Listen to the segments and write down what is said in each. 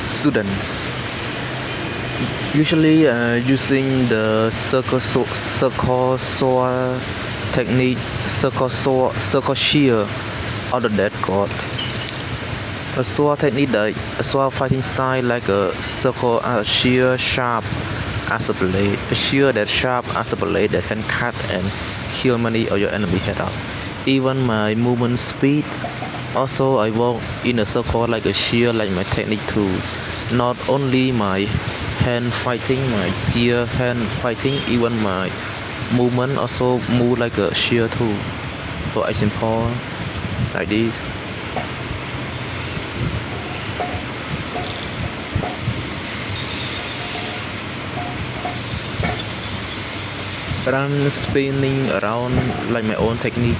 Students usually using the circle saw technique, circle shear out of that cord. A saw technique, a saw fighting style like a circle shear sharp as a blade, a shear that sharp as a blade that can cut and kill many of your enemy head off. Even my movement speed, also I walk in a circle like a shear, like my technique too. Not only my hand fighting, my skill hand fighting, even my movement also move like a shear too. For example, like this. Run spinning around like my own technique.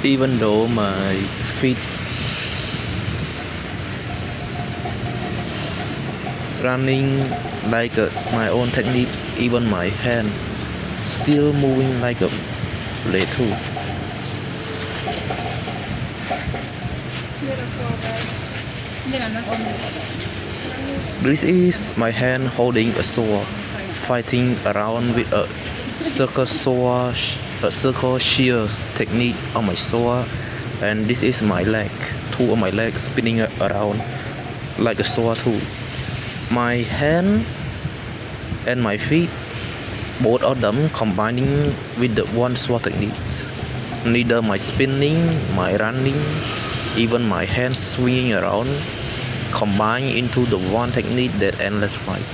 Even though my feet running like my own technique, even my hand still moving like a blade too. This is my hand holding a sword, fighting around with a circle shear technique on my sword, and this is my leg, two of my legs spinning around like a sword too. My hand and my feet, both of them combining with the one sword technique. Neither my spinning, my running, even my hands swinging around combine into the one technique that endless fight.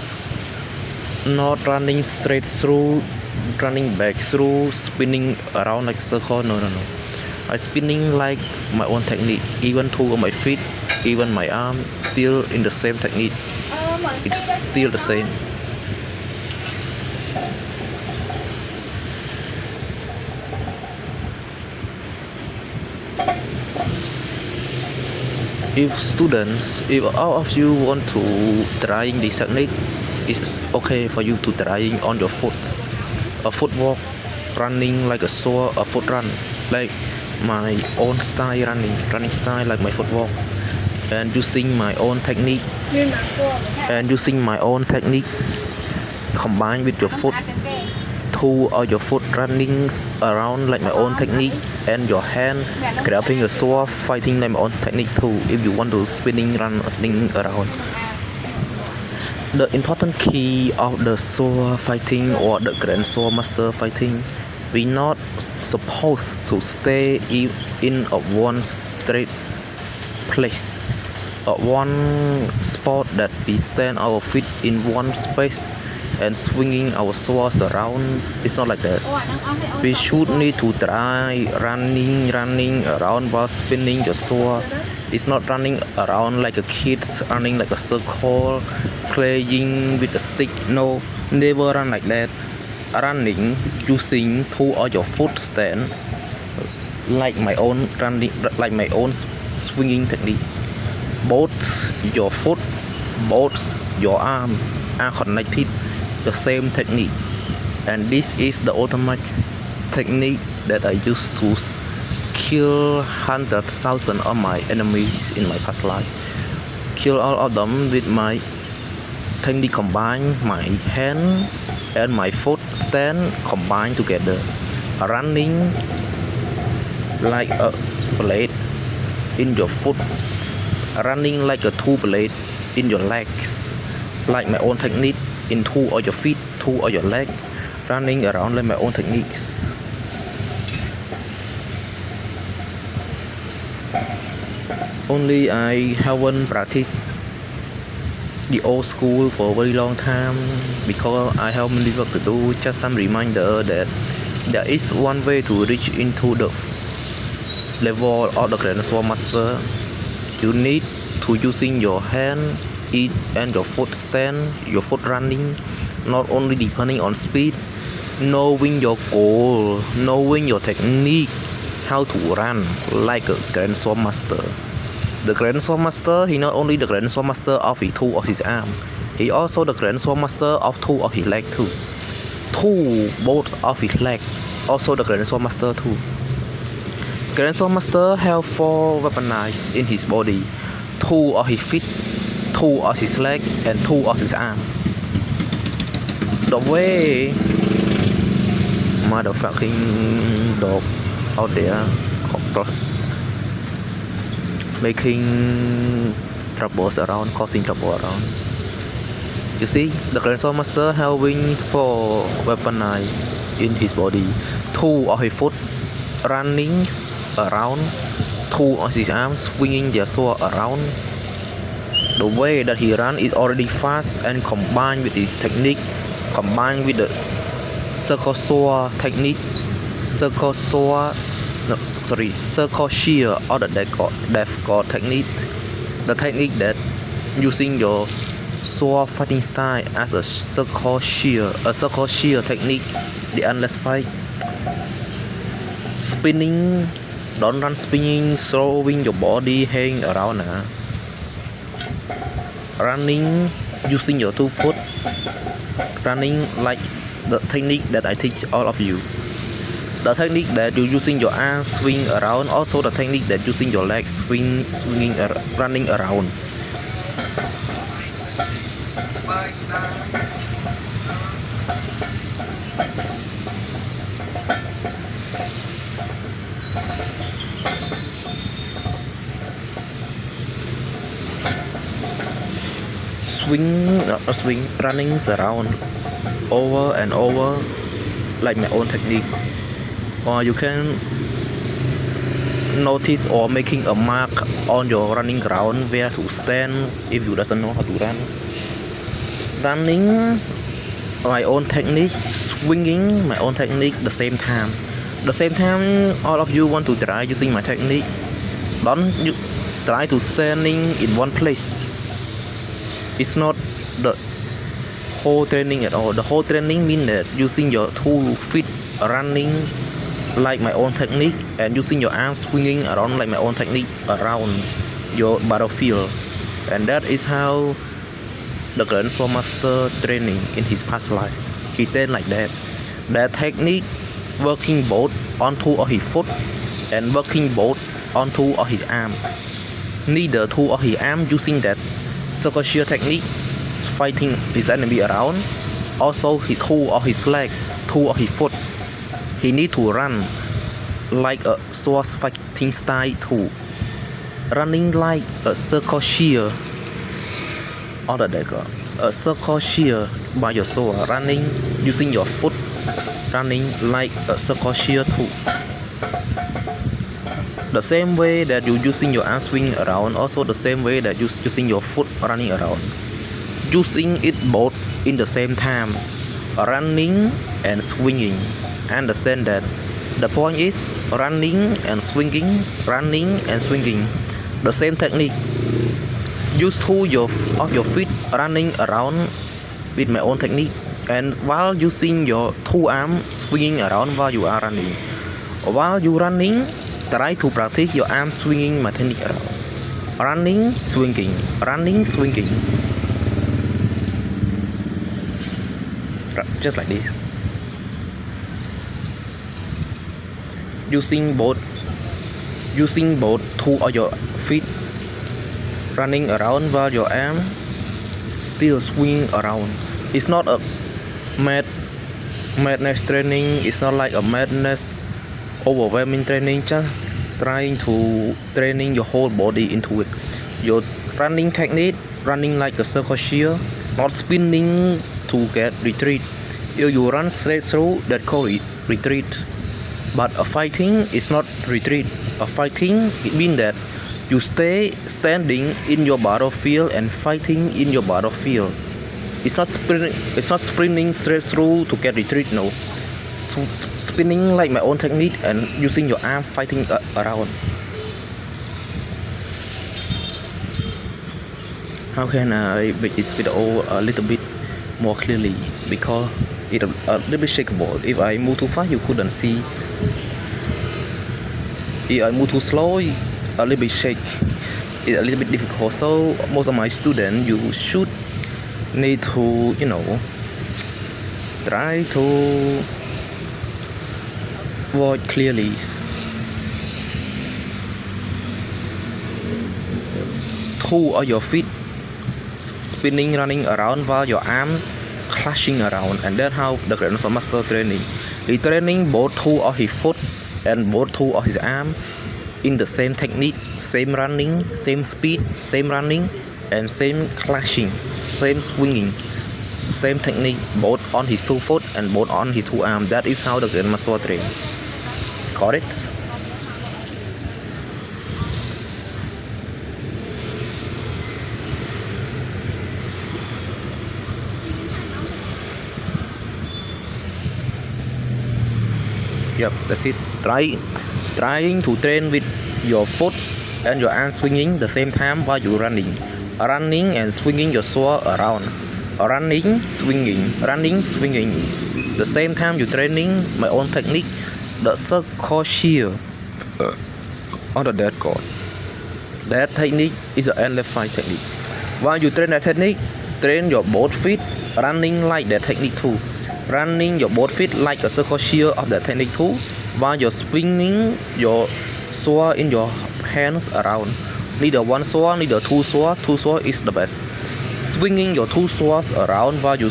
Not running straight through, running back through, spinning around like circle. No. I spinning like my own technique. Even two of my feet, even my arm, still in the same technique. It's still the same. If all of you want to trying this technique, it's okay for you to trying on your foot. A footwalk, running like a sword, a foot run, like my own style running style like my footwalk, and using my own technique, combined with your foot, two of your foot running around like my own technique, and your hand grabbing a sword fighting like my own technique too, if you want to spinning running around. The important key of the sword fighting or the grand sword master fighting, we not supposed to stay in a one straight place, one spot that we stand our feet in one space and swinging our swords around. It's not like that. We should need to try running around while spinning the sword. It's not running around like a kids running like a circle, playing with a stick. No, never run like that. Running using two of your foot stand like my own running, like my own swinging technique. Both your foot, both your arm are connected the same technique, and this is the ultimate technique that I used to kill 100,000 of my enemies in my past life. Kill all of them with my technique combined, my hand and my foot stand combined together, running like a blade in your foot, running like a two blade in your legs, like my own technique in two of your feet, two of your legs, running around like my own techniques. Only I haven't practiced the old school for a very long time because I have many work to do. Just some reminder that there is one way to reach into the level of the Grand Sword Master. You need to using your hand, eat, and your foot stand, your foot running, not only depending on speed, knowing your goal, knowing your technique, how to run like a Grand Sword Master. The Grand Sword Master, he not only the Grand Sword Master of his two of his arm, he also the Grand Sword Master of two of his leg too. Two both of his leg, also the Grand Sword Master too. Grand Sword Master have 4 weaponized in his body, 2 of his feet, 2 of his leg, and 2 of his arm. The way motherfucking dog out there making troubles around, causing trouble around. You see, the Grand Sword Master having 4 weaponized in his body, 2 of his foot running around, 2 of his arms swinging their sword around. The way that he runs is already fast, and combined with the technique, combined with the circle sword technique, circle shear or the death god technique, the technique that using your sword fighting style as a circle shear technique, the endless fight, spinning, don't run spinning, throwing your body, hanging around, running using your 2 foot, running like the technique that I teach all of you. The technique that you using your arm swing around, also the technique that using your legs swinging running around. Swing running around over and over like my own technique. Or you can notice or making a mark on your running ground where to stand if you doesn't know how to run. Running my own technique, swinging my own technique the same time. The same time all of you want to try using my technique. Don't try to standing in one place. It's not the whole training at all. The whole training means that using your 2 feet running like my own technique, and using your arms swinging around like my own technique around your battlefield. And that is how the Grand Sword Master training in his past life. He trained like that. That technique working both on 2 of his foot and working both on 2 of his arm. Neither 2 of his arm using that circle shear technique fighting his enemy around, also his 2 of his leg, 2 of his foot. He need to run like a sword fighting style too, running like a circle shear or a circle shear by your sword, running using your foot, running like a circle shear too. The same way that you using your arm swing around, also the same way that you using your foot running around, using it both in the same time, running and swinging. Understand that the point is running and swinging, the same technique. Use 2 of your feet running around with my own technique, and while using your 2 arms swinging around while you are running. While you running, try to practice your arm swinging my technique around. Running, swinging, just like this. Using both 2 of your feet running around while your arm still swing around. It's not a madness training. It's not like a madness overwhelming training. Just trying to training your whole body into it. Your running technique, running like a circle shear, not spinning to get retreat. If you run straight through, that call it retreat. But a fighting is not retreat. A fighting, it means that you stay standing in your battlefield and fighting in your battlefield. It's not sprinting straight through to get retreat. No. spinning like my own technique and using your arm fighting around. How can I make this video a little bit more clearly, because it's a little bit shakeable. If I move too fast, you couldn't see. If I move too slow, a little bit shake. It's a little bit difficult. So most of my students, you should need to, try to watch clearly. Two of your feet spinning, running around while your arm clashing around, and that's how the Grandmaster Master training. He training both two of his foot and both two of his arm in the same technique, same running, same speed, same running, and same clashing, same swinging, same technique, both on his two foot and both on his two arms. That is how the Grandmaster train. Got it? Yep, that's it. Trying to train with your foot and your arm swinging the same time while you're running and swinging your sword around, running, swinging, the same time you're training my own technique, the circle shear on the dead cord. That technique is an end left fight technique. While you train that technique, train your both feet running like that technique too. Running your both feet like a circle shear of that technique too, while you're swinging your sword in your hands around. Neither one sword, neither two sword. Two sword is the best. Swinging your two swords around while you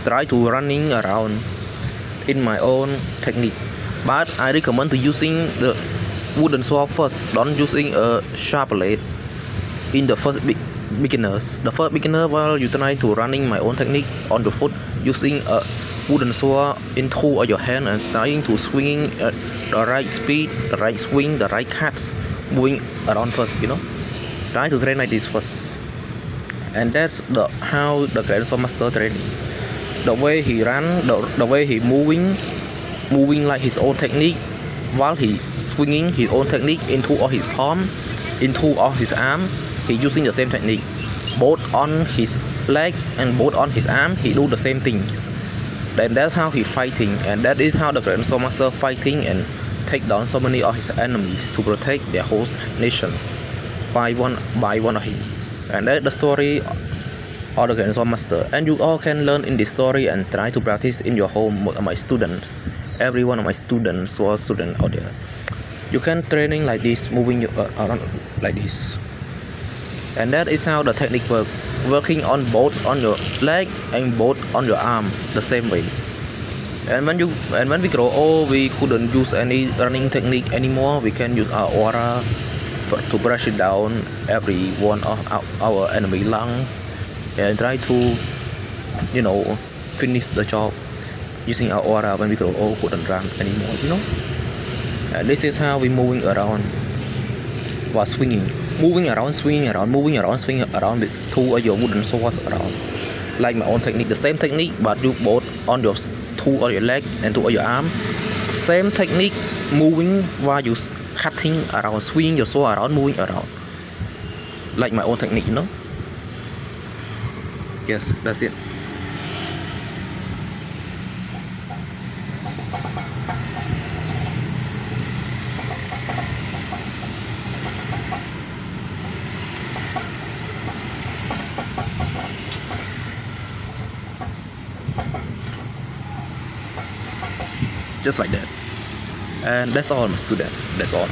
try to running around in my own technique. But I recommend to using the wooden sword first. Don't using a sharp blade in the first beginners. The first beginner, while you try to running my own technique on the foot, using a wooden sword in two of your hand and starting to swinging at the right speed, the right swing, the right cuts, moving around first. Try to train like this first, and that's how the Grandmaster Master training. The way he run, the way he moving like his own technique, while he swinging his own technique into all his palm, into all his arm. He using the same technique, both on his leg and both on his arm. He do the same things. Then that's how he fighting, and that is how the Grandmaster Master fighting and take down so many of his enemies to protect their whole nation by one of him. And that's the story of the Grandmaster Master. And you all can learn in this story and try to practice in your home. Most of my students, every one of my students was student out there, you can training like this, moving around like this. And that is how the technique works, working on both on your leg and both on your arm the same ways. And when we grow old, we couldn't use any running technique anymore. We can use our aura to brush it down every one of our enemy lungs and try to finish the job using our aura. When we grow old, couldn't run anymore. And this is how we moving around while swinging. Moving around, swinging around, moving around, swinging around with two of your wooden swords around. Like my own technique, the same technique, but you both on your two of your leg and two of your arm. Same technique, moving while you cutting around, swinging your sword around, moving around. Like my own technique, Yes, that's it. Just like that. And that's all, my student. That's all.